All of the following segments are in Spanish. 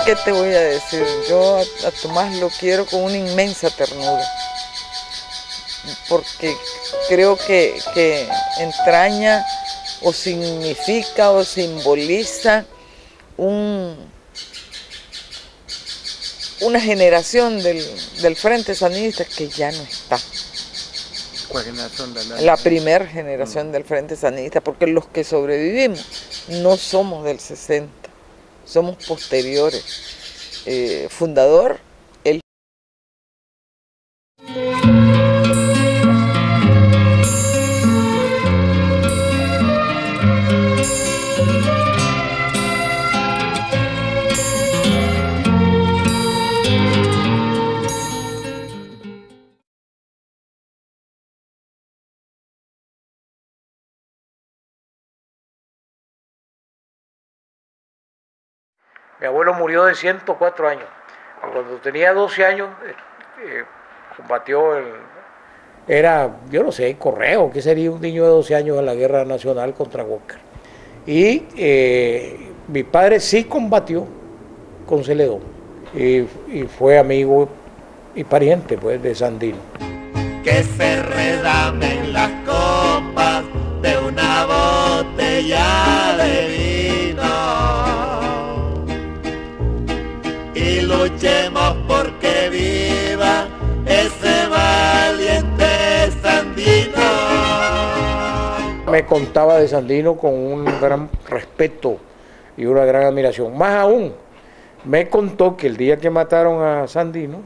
¿Qué te voy a decir? Yo a Tomás lo quiero con una inmensa ternura, porque creo que entraña o significa o simboliza una generación del Frente Sandinista que ya no está. ¿Cuál generación? La primera generación del Frente Sandinista, porque los que sobrevivimos no somos del 60, somos posteriores. Fundador, él. Mi abuelo murió de 104 años. Cuando tenía 12 años, combatió era, yo no sé, Correo, que sería un niño de 12 años en la guerra nacional contra Walker. Y mi padre sí combatió con Celedón y fue amigo y pariente pues de Sandino. Que se redamen las copas de una botella de vino y luchemos porque viva ese valiente Sandino. Me contaba de Sandino con un gran respeto y una gran admiración. Más aún, me contó que el día que mataron a Sandino,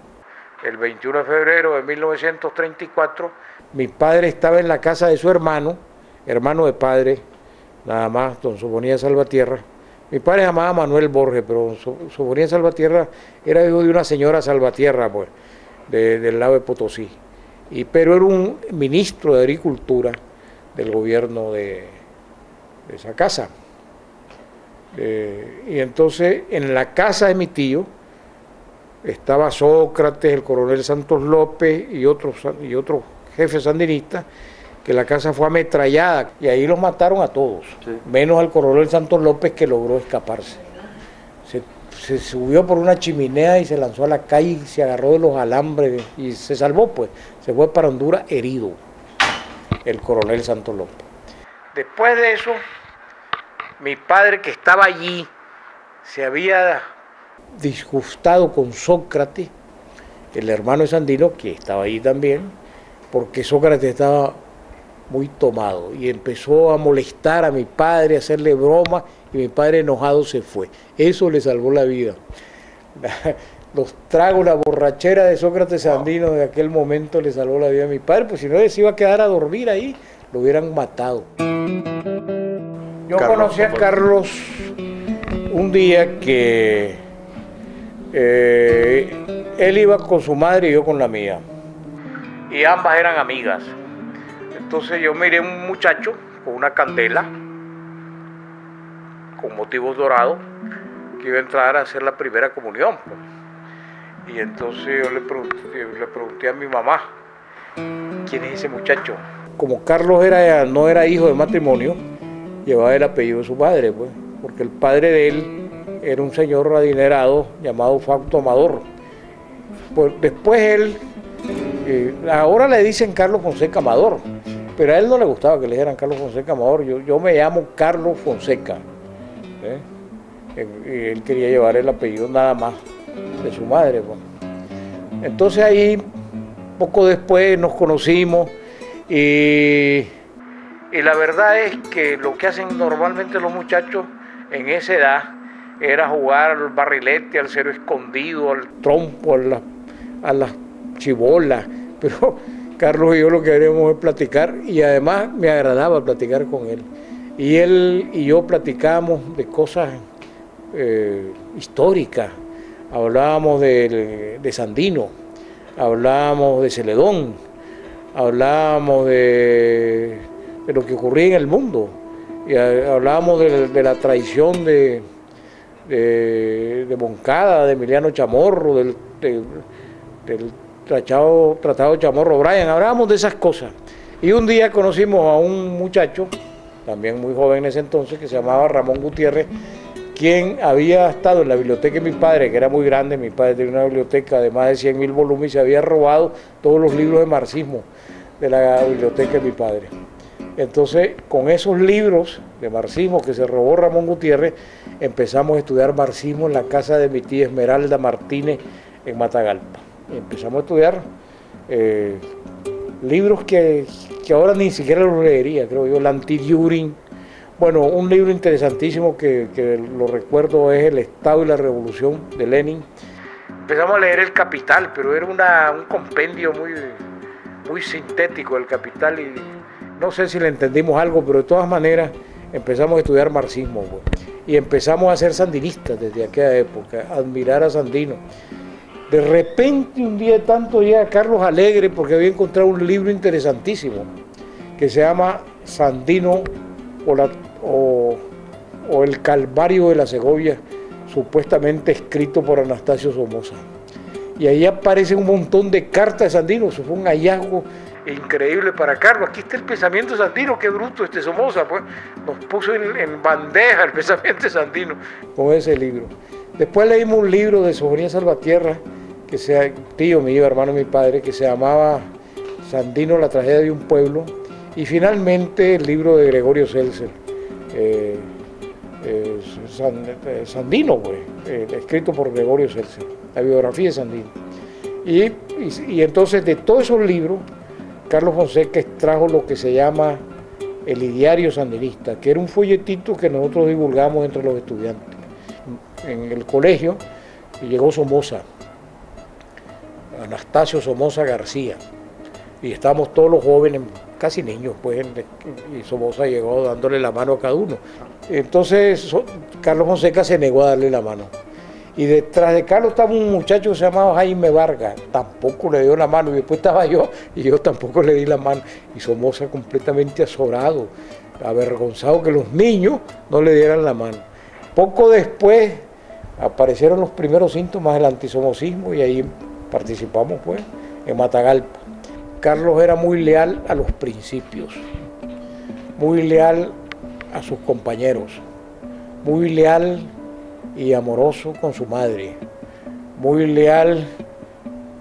el 21 de febrero de 1934, mi padre estaba en la casa de su hermano de padre, nada más, don Sofonía Salvatierra. Mi padre se llamaba Manuel Borges, pero Sofonía Salvatierra era hijo de una señora Salvatierra, pues, del lado de Potosí. Pero era un ministro de Agricultura del gobierno de esa casa. Y entonces, en la casa de mi tío, estaba Sócrates, el coronel Santos López y otros jefes sandinistas, que la casa fue ametrallada y ahí los mataron a todos, sí, menos al coronel Santos López, que logró escaparse. Se subió por una chimenea y se lanzó a la calle y se agarró de los alambres y se salvó, pues. Se fue para Honduras herido, el coronel Santos López. Después de eso, mi padre, que estaba allí, se había disgustado con Sócrates, el hermano de Sandino, que estaba allí también, porque Sócrates estaba muy tomado y empezó a molestar a mi padre, a hacerle bromas, y mi padre enojado se fue. Eso le salvó la vida. Los tragos, la borrachera de Sócrates Sandino de aquel momento le salvó la vida a mi padre, pues si no se iba a quedar a dormir ahí, lo hubieran matado. Yo conocí a Carlos un día que él iba con su madre y yo con la mía, y ambas eran amigas. Entonces yo miré un muchacho con una candela, con motivos dorados, que iba a entrar a hacer la primera comunión, pues. Y entonces yo le pregunté a mi mamá, ¿quién es ese muchacho? Como Carlos no era hijo de matrimonio, llevaba el apellido de su padre, pues, porque el padre de él era un señor adinerado llamado Fausto Amador. Pues después él, ahora le dicen Carlos Fonseca Amador, pero a él no le gustaba que le dijeran Carlos Fonseca Amador. Yo me llamo Carlos Fonseca. Y él quería llevar el apellido nada más de su madre, pues. Entonces ahí, poco después, nos conocimos y la verdad es que lo que hacen normalmente los muchachos en esa edad era jugar al barrilete, al cero escondido, al trompo, a las chibolas, pero Carlos y yo lo que queríamos es platicar, y además me agradaba platicar con él. Y él y yo platicábamos de cosas históricas, hablábamos de Sandino, hablábamos de Celedón, hablábamos de lo que ocurría en el mundo, y hablábamos de la traición de Moncada, de Emiliano Chamorro, del Tratado Chamorro Bryan, hablábamos de esas cosas. Y un día conocimos a un muchacho, también muy joven en ese entonces, que se llamaba Ramón Gutiérrez, quien había estado en la biblioteca de mi padre, que era muy grande. Mi padre tenía una biblioteca de más de 100.000 volúmenes y se había robado todos los libros de marxismo de la biblioteca de mi padre. Entonces, con esos libros de marxismo que se robó Ramón Gutiérrez, empezamos a estudiar marxismo en la casa de mi tía Esmeralda Martínez en Matagalpa. Y empezamos a estudiar libros que ahora ni siquiera los leería, creo yo, el Anti-Düring. Bueno, un libro interesantísimo que lo recuerdo es El Estado y la Revolución de Lenin. Empezamos a leer El Capital, pero era un compendio muy sintético, El Capital, y no sé si le entendimos algo, pero de todas maneras empezamos a estudiar marxismo, pues, y empezamos a ser sandinistas desde aquella época, a admirar a Sandino. De repente, un día de tanto, llega Carlos Alegre porque había encontrado un libro interesantísimo que se llama Sandino o El Calvario de la Segovia, supuestamente escrito por Anastasio Somoza. Y ahí aparecen un montón de cartas de Sandino. Eso fue un hallazgo increíble para Carlos. Aquí está el pensamiento de Sandino, qué bruto este Somoza, pues nos puso en bandeja el pensamiento de Sandino con ese libro. Después leímos un libro de Sofonía Salvatierra, que sea tío mío, hermano de mi padre, que se llamaba Sandino, la tragedia de un pueblo, y finalmente el libro de Gregorio Seltzer, Sandino, pues, escrito por Gregorio Seltzer, la biografía de Sandino. Y entonces de todos esos libros, Carlos Fonseca extrajo lo que se llama el Ideario Sandinista, que era un folletito que nosotros divulgamos entre los estudiantes. En el colegio llegó Somoza, Anastasio Somoza García, y estábamos todos los jóvenes, casi niños, pues, y Somoza llegó dándole la mano a cada uno. Entonces Carlos Fonseca se negó a darle la mano. Y detrás de Carlos estaba un muchacho que se llamaba Jaime Vargas, tampoco le dio la mano, y después estaba yo, y yo tampoco le di la mano. Y Somoza completamente azorado, avergonzado que los niños no le dieran la mano. Poco después aparecieron los primeros síntomas del antisomocismo y ahí participamos, pues, en Matagalpa. Carlos era muy leal a los principios, muy leal a sus compañeros, muy leal y amoroso con su madre, muy leal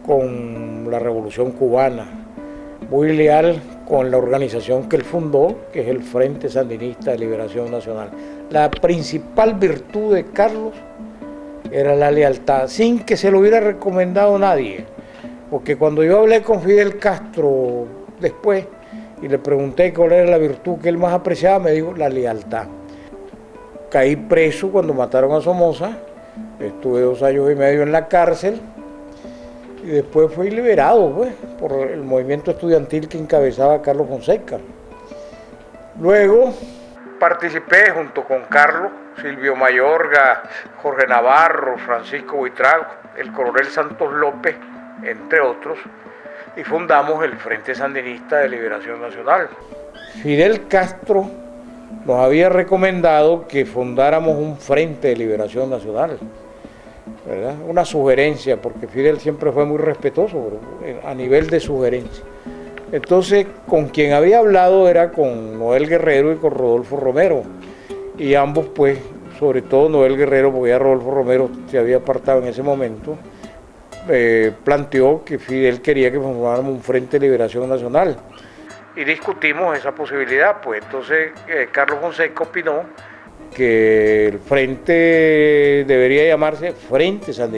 con la Revolución Cubana, muy leal con la organización que él fundó, que es el Frente Sandinista de Liberación Nacional. La principal virtud de Carlos era la lealtad, sin que se lo hubiera recomendado nadie, porque cuando yo hablé con Fidel Castro después y le pregunté cuál era la virtud que él más apreciaba, me dijo la lealtad. Caí preso cuando mataron a Somoza, estuve 2 años y medio en la cárcel y después fui liberado, pues, por el movimiento estudiantil que encabezaba Carlos Fonseca. Luego participé junto con Carlos, Silvio Mayorga, Jorge Navarro, Francisco Buitrago, el coronel Santos López, entre otros, y fundamos el Frente Sandinista de Liberación Nacional. Fidel Castro nos había recomendado que fundáramos un Frente de Liberación Nacional, ¿verdad? Una sugerencia, porque Fidel siempre fue muy respetuoso a nivel de sugerencia. Entonces, con quien había hablado era con Noel Guerrero y con Rodolfo Romero, y ambos, pues, sobre todo Noel Guerrero, porque ya Rodolfo Romero se había apartado en ese momento, planteó que Fidel quería que formáramos un Frente de Liberación Nacional. Y discutimos esa posibilidad, pues entonces Carlos Fonseca opinó que el frente debería llamarse Frente Sandinista.